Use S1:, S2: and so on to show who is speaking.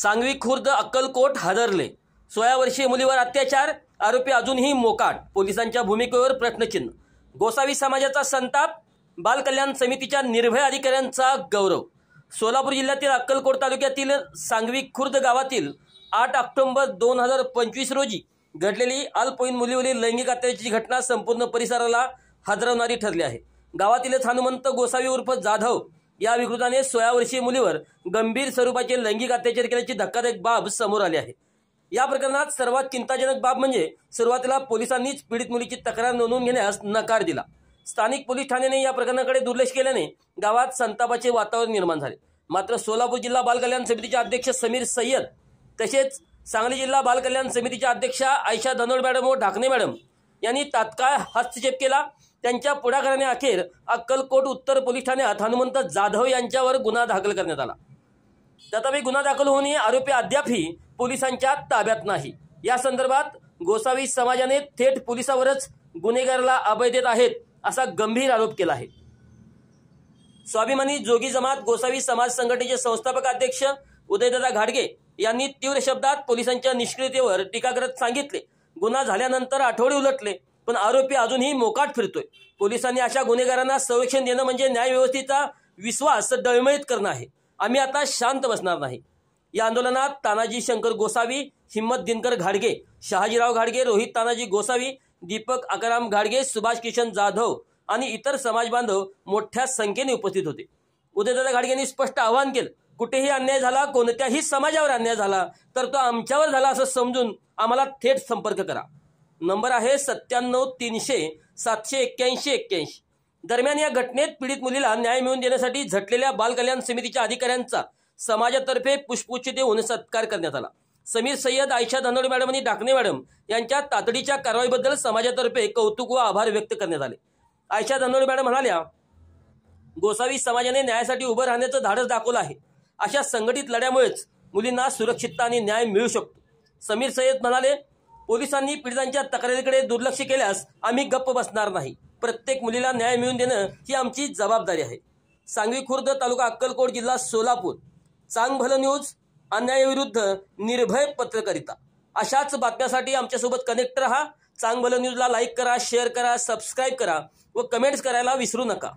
S1: सांगवी खुर्द अक्कलकोट हादरले। 16 वर्षीय मुलीवर अत्याचार, आरोपी अजूनही मोकाट, पोलिसांच्या भूमिकेवर प्रश्नचिन्ह। गोसावी समाजाचा संताप, बाल कल्याण समितीच्या निर्भय अधिकाऱ्यांचा गौरव। सोलापूर जिल्ह्यातील अक्कलकोट तालुक्यातील सांगवी खुर्द गावातील 8 ऑक्टोबर 2025 रोजी घडलेली अल्पवयीन मुलीवरील लैंगिक अत्याचाराची घटना संपूर्ण परिसराला हादरवणारी ठरली आहे। गावातीलच हनुमंत गोसावी उर्फ जाधव या विकृताने 16 वर्षीय मुलीवर गंभीर स्वरूपाचे लैंगिक अत्याचार केल्याची धक्कादायक बाब समोर आली आहे। या प्रकरणात सर्वात चिंताजनक बाब म्हणजे सुरुवातीला पोलिसांनीच पीडित मुलीची तक्रार नोंदवून घेण्यास नकार दिला। स्थानिक पोलीस ठाण्याने या प्रकरणाकडे दुर्लक्ष केल्याने गावात संतापाचे वातावरण निर्माण झाले। मात्र सोलापूर जिल्हा बाल कल्याण समितीचे अध्यक्ष समीर सय्यद तसेच सांगली जिल्हा बाल कल्याण समितीच्या अध्यक्षा आयशा धनोड मॅडम व ढाकणे मॅडम यांनी तात्काळ हस्तक्षेप केला। त्यांच्या पुढाकाराने अखेर अक्कलकोट उत्तर पोलीस ठाण्यात हनुमंत जाधव यांच्यावर गुन्हा दाखल करण्यात आला। तथापि गुन्हा दाखल होऊनही आरोपी अद्यापही पोलिसांच्या ताब्यात नाही। या संदर्भात गोसावी समाजाने थेट पोलिसावरच गुन्हेगाराला अभय देत आहेत असा गंभीर आरोप केला आहे। स्वाभिमानी जोगी जमात गोसावी समाज संघटनेचे संस्थापक अध्यक्ष उदयदादा घाडगे यांनी तीव्र शब्दात पोलिसांच्या निष्क्रियतेवर टीका करत सांगितले, गुन्हा झाल्यानंतर आठवडे उलटले पण आरोपी अजूनही मोकाट फिरतोय। पोलिसांनी अशा गुन्हेगारांना संरक्षण देणं म्हणजे न्यायव्यवस्थेचा विश्वास डळमळीत करणं आहे। आम्ही आता शांत बसणार नाही। या आंदोलनात तानाजी शंकर गोसावी, हिम्मत दिनकर घाडगे, शहाजीराव घाडगे, रोहित तानाजी गोसावी, दीपक आकाराम घाडगे, सुभाष किशन जाधव आणि इतर समाज बांधव मोठ्या संख्येने उपस्थित होते। उदयदादा घाडगेंनी स्पष्ट आवाहन केलं, कुठेही अन्याय झाला, कोणत्याही समाजावर अन्याय झाला तर तो आमच्यावर झाला असं समजून आम्हाला थेट संपर्क करा। नंबर आहे 97 300 781 81। दरम्यान या घटनेत पीडित मुलीला न्याय मिळवून देण्यासाठी झटलेल्या बाल कल्याण समितीच्या अधिकाऱ्यांचा समाजातर्फे पुष्पगुच्छ देऊन सत्कार करण्यात आला। समीर सय्यद, आयशा धनोड मॅडम आणि ढाकणे मॅडम यांच्या तातडीच्या कारवाईबद्दल समाजातर्फे कौतुक व आभार व्यक्त करण्यात आले। आयशा धनोड मॅडम म्हणाल्या, गोसावी समाजाने न्यायासाठी उभं राहण्याचं धाडस दाखवलं आहे। अशा संघटित लढ्यामुळेच मुलींना सुरक्षितता आणि न्याय मिळू शकतो। समीर सय्यद म्हणाले, पोलिसांनी पीडितांच्या तक्रारीकडे दुर्लक्ष केल्यास आम्ही गप्प बसणार नाही। प्रत्येक मुलीला न्याय मिळवून देणं ही आमची जबाबदारी आहे। सांगवी खुर्द, तालुका अक्कलकोट, जिल्हा सोलापूर। चांग भलं न्यूज, अन्यायाविरुद्ध निर्भय पत्रकारिता। अशाच बातम्यासाठी आमच्यासोबत कनेक्ट रहा। चांग भलं न्यूजला लाईक करा, शेअर करा, सबस्क्राईब करा व कमेंट्स करायला विसरू नका।